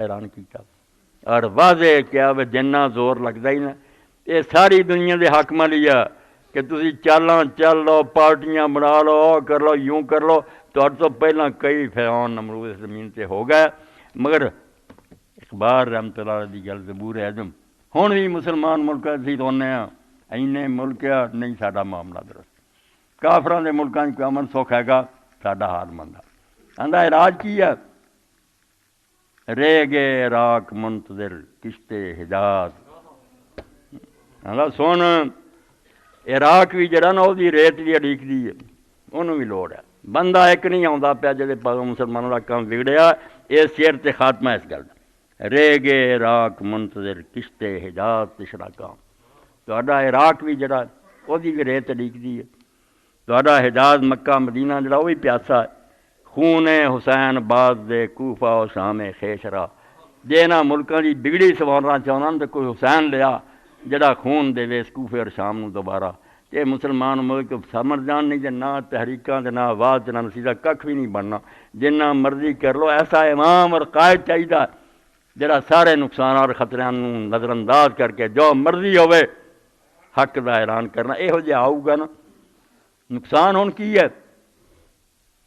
حیران کیا اور واضح کیا وہ جنہ زور لگتا ہی نا یہ ساری دنیا دے حاکماں لیا کہ تسی چالاں چل لو پارٹیاں بنا لو کر لو یوں کر لو تو پہلا کئی فرعون نمرود زمین تے ہو گیا مگر اقبال رحمت اللہ علیہ دی گل زبور اعظم ہن بھی مسلمان ملک اسی رونے ہاں اینے ملک نہیں ساڈا معاملہ درست کافراں دے ملکاں کوئی امن سکھ ہے گا ساڈا حال مندا آندا عراج کی ہے رہ گئے عراق منتظر کشتے حجاز آندا سن عراق بھی جڑا نا وہ ریت بھی اڑیک دی ہے انہوں بھی لوڑ ہے بندہ ایک نہیں آتا پیا جہے مسلمانوں کا کام بگڑیا اس شیر تے خاتمہ اس گل رہ گئے عراق منتظر کشتے حجاز تشرا کام تہاڈا عراق بھی جڑا وہ بھی ریت اڑیک دی ہے تہاڈا حجاز مکہ مدینہ جڑا وہ بھی پیاسا ہے خون حسین باز دے کوفہ و شام خیشرا جے نہ ملکاں دی بگڑی سوارنا چاہنا تو کوئی حسین لیا جڑا خون دے ویس کوفے اور شام نو دوبارہ تے مسلمان ملک سمر جان نہیں تے نہ تحریکاں تے نہ آواز تے نہ نصیحہ ککھ بھی نہیں بننا جنہ مرضی کر لو ایسا امام اور قائد چاہیے جڑا سارے نقصان اور خطریاں نو نظر انداز کر کے جو مرضی ہوئے حق دا اعلان کرنا یہو جہا آؤ گا نا نقصان ہن کی ہے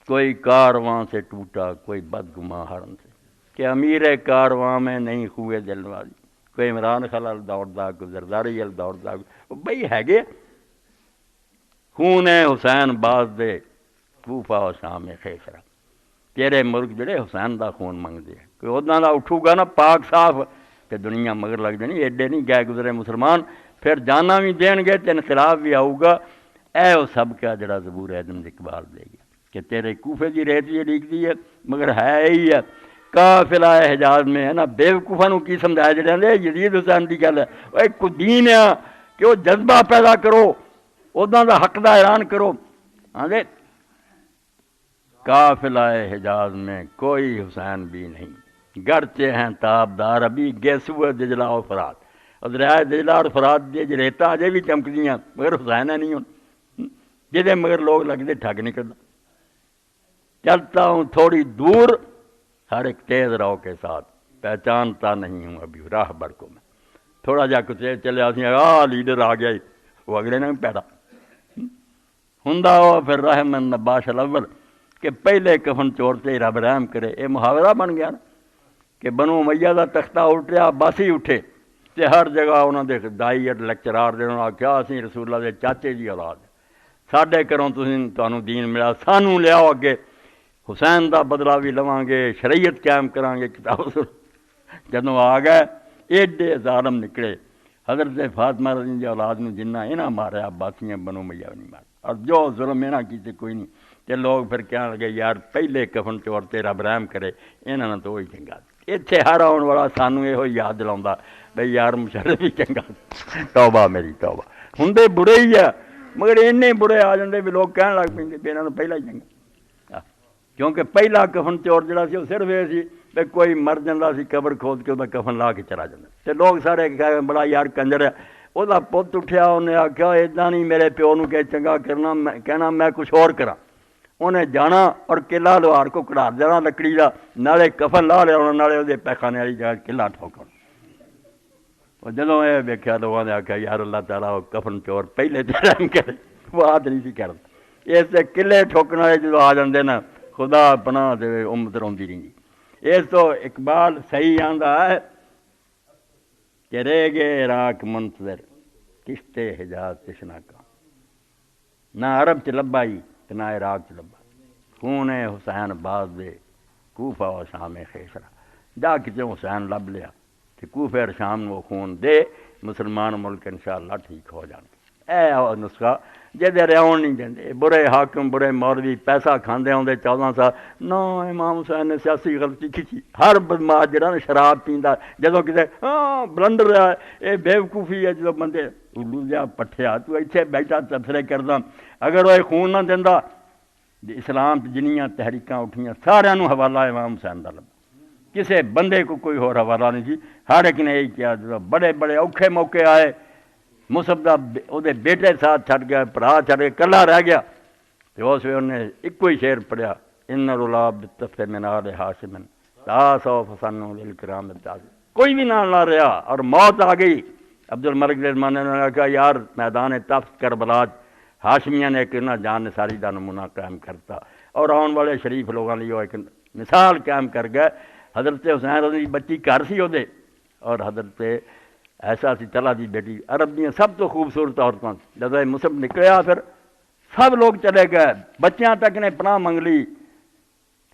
کوئی کارواں سے ٹوٹا کوئی بدگماں ہرن سے کہ امیر کارواں میں نہیں ہوئے دل والی کوئی عمران خلال دوڑدا کوئی زرداری ال دوڑدا بھئی ہے گے خون حسین باز دے کوفہ و شام خیسرا تیرے ملک جڑے حسین دا خون منگ دے کوئی اداں دا اٹھو گا نا پاک صاف کہ دنیا مگر لگ جانی ایڈے نہیں گئے گزرے مسلمان پھر جانا بھی دین گے تے انقلاب بھی آؤ گا اے وہ سب کا جڑا زبور اعظم اقبال دے گیا کہ تیرے کوفے دی ریت بھی لکھ دی ہے مگر ہے ہی ہے قافلہ حجاز میں ہے نا بیوقوفاں نو کی سمجھایا جڑے نے یزید حسین دی گل ہے ایک کو دین ہے کہ وہ جذبہ پیدا کرو اداں دا حق دا اعلان کرو ہاں دے قافلہ حجاز میں کوئی حسین بھی نہیں گرچہ ہیں تابدار ابھی گیسو دجلہ و فرات اور دریائے دجلہ اور فرات دے جریتا اجے بھی چمکدیاں مگر حسین ہے نہیں ہوں جدے مگر لوگ لگتے ٹھگ نہیں کرنا چلتا ہوں تھوڑی دور ہر ایک تیز رو کے ساتھ پہچانتا نہیں ہوں ابھی راہ بڑھ کو میں تھوڑا جا کچھ چلے آ لیڈر آ گیا وہ اگلے نے بھی پیدا ہندا ہو پھر رحمن نباش الاول کہ پہلے کفن چورتے رب رحم کرے یہ محاورہ بن گیا نا کہ بنو امیہ دا تختہ اٹھیا باسی اٹھے تے ہر جگہ انہوں نے دائی لیکچرار دے انہوں نے آخیا اسی رسول اللہ دے چاچے جی اولاد ساڈے گھروں تانوں دین ملا سانوں لیاؤ اگے حسین دا بدلہ بھی لواں گے شریعت قائم کران گے کتاب جدوں آ گئے ایڈے ظالم نکلے حضرت فاطمہ رضی اللہ اولاد نو جنہ انہاں ماریا عباسیاں بنو امیہ نہیں مارا اور جو ظلم انہاں کیتے کوئی نہیں تے لوگ پھر کہنے لگے یار پہلے کفن چور تے رب رحم کرے انہاں نے تو وہی چنگا اتنے ہر آن والا سانوں یہ یاد دلاؤں بھئی یار مشرف ہی چنگا توبہ میری توبہ ہندے برے ہی ہے مگر اینے برے آ جاندے بھی لوگ کہنے لگ پہ بھی انہوں نے پہلا ہی چنگا کیونکہ پہلا کفن چور جڑا سی وہ صرف یہ سی کہ کوئی مر جاتا سی قبر کھود کے وہ کفن لا کے چلا جاتا تے لوگ سارے کہہ بڑا یار کنجر ہے وہ پت اٹھیا انہیں آخیا ادا نہیں میرے پیو نو کہ چنگا کرنا کہنا میں کچھ اور کرا انہیں جانا اور قلعہ لوہار کو کڑا دینا لکڑی کا نالے کفن لا لیا نالے وہ پیخانے والی جگہ قلعہ ٹھوکا جدوں یہ ویکیا لوگوں نے آخیا یار اللہ تعالیٰ وہ کفن چور پہلے تو رحم کرے وہ آد نہیں سی کرتا اس قلعے ٹھوکنے والے جدو آ جاندے نا خدا پناہ دے امت روندی رہی اس تو اقبال صحیح آندا ہے کہ رہ گئے عراق منتظر کشتے حجاز تشنا کا نہ عرب چ لبا ہی نہ عراق چ لبا خون حسین باز دے کوفہ و شام خیسرا جا کتے حسین لب لیا کہ کوفہ اور شام وہ خون دے مسلمان ملک انشاءاللہ ٹھیک ہو جان اے نسخہ جدے رہون نہیں دیندے برے حاکم برے مولوی پیسہ کھاندے ہوندے 14 سال نہ امام حسین نے سیاسی غلطی کی ہر بدماش جڑا نا شراب پیندا جدوں کتے بلنڈر ہے اے بیوقوفی ہے جدوں بندے الو جا پٹھیا تو ایتھے بیٹھا تبصرے کردا اگر وہ خون نہ دیندا اسلام جنیاں تحریکاں اٹھیاں سارے نو حوالہ امام حسین دا لبا کسے بندے کو کوئی اور حوالہ نہیں سی ہر ایک نے یہی کیا بڑے بڑے اوکھے موقع آئے مصعب دا وہ بیٹے ساتھ چھٹ گیا بھرا چھٹ کے کلا رہ گیا تو اس وقت انہیں ایک ہی شعر پڑھیا ان رلاب بالطف من آل ہاشم تاسو فسنو للکرام التاز، کوئی بھی نہ رہا اور موت آ گئی۔ عبد الملک رحمان نے کہا یار میدان تفت کربلا ہاشمیاں نے ایک نہ جان نثاری کا نمونہ قائم کرتا اور آن والے شریف لوگوں لیے وہ ایک مثال قائم کر گئے۔ حضرت حسین رضی بچی گھر سی وہ اور حضرت ایسا سی طلحہ دی بیٹی، عرب دیا سب تو خوبصورت عورتوں، جب مسلم نکلیا پھر سب لوگ چلے گئے، بچیاں تک نے پناہ منگ لی،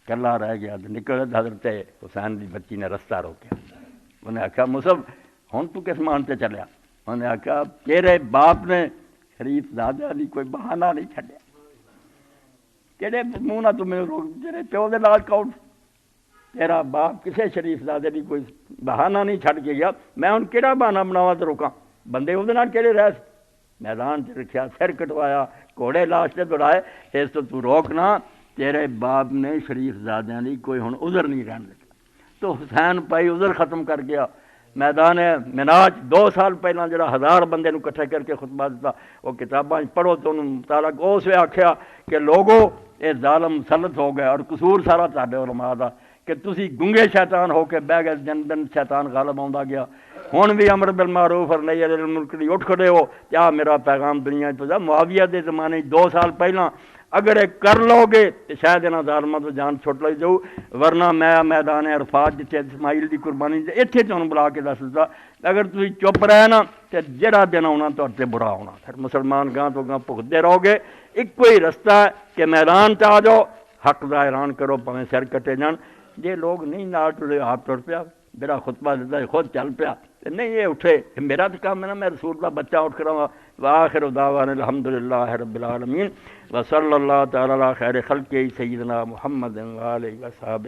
کلا رہ گیا۔ نکل حضرت حسین دی بچی نے رستہ روکیا، انہیں آخیا مصعب ہوں تو کس مان سے چلیا؟ انہیں آخیا تیرے باپ نے شریف زادہ دی کوئی بہانہ نہیں چھڈیا، تیرے منہ نہ تمہیں روک، تیرے پیو دے نال کون، تیرا باپ کسے شریف زادے دی کوئی بہانہ نہیں چھڈ کے گیا، میں ہوں کہڑا بہانہ بناواں تے روکاں، بندے وہ کہڑے رہ میدان چ رکھیا، سر کٹوایا، گھوڑے لاش تے دوڑائے، اس تو روکنا، تیرے باپ نے شریف زادیاں دی کوئی ہن عذر نہیں رہن لگا۔ تو حسین پائی عذر ختم کر گیا۔ میدان مناج 2 سال پہلے جڑا 1000 بندے نو کٹھے کر کے خطبہ دیتا، وہ کتاباں پڑھو تو انہوں مطالعہ اس وے آکھیا کہ لوگو یہ ظالم مسلط ہو گئے اور قصور سارا تہاڈے علماء دا کہ تسی گنگے شیطان ہو کے بہ گئے، دن دن شیطان غالب آندا گیا، ہن بھی امر بالمعروف اور نہی عن المنکر اٹھ کھڑے ہو، کیا میرا پیغام دنیا پہنچا؟ معاویہ دے زمانے 2 سال پہلا اگر یہ کر لو گے تو شاید انہاں ظالماں تو جان چھٹ لئی جاؤ، ورنہ میں میدان عرفات جتھے اسماعیل دی قربانی اتھے تمہیں بلا کے دس دتا، اگر تسی چپ رہے نا تو جڑا دن آنا تو برا ہونا، پھر مسلمان گاں تو گاں بھگتے رہو گے۔ ایک ہی رستہ ہے کہ میدان تے آ جاؤ، حق دا اعلان کرو، پاویں سر کٹے جان۔ جے لوگ نہیں نال ٹرے آپ ٹر پیا، میرا خطبہ دیتا ہے خود چل پیا، نہیں یہ اٹھے، میرا تو کام ہے نا، میں رسول اللہ بچہ اٹھ کراں۔ وآخر دعوانا الحمدللہ رب العالمین وصلی اللہ تعالی علی خیر خلقہ سیدنا محمد وآلہ وصحبہ۔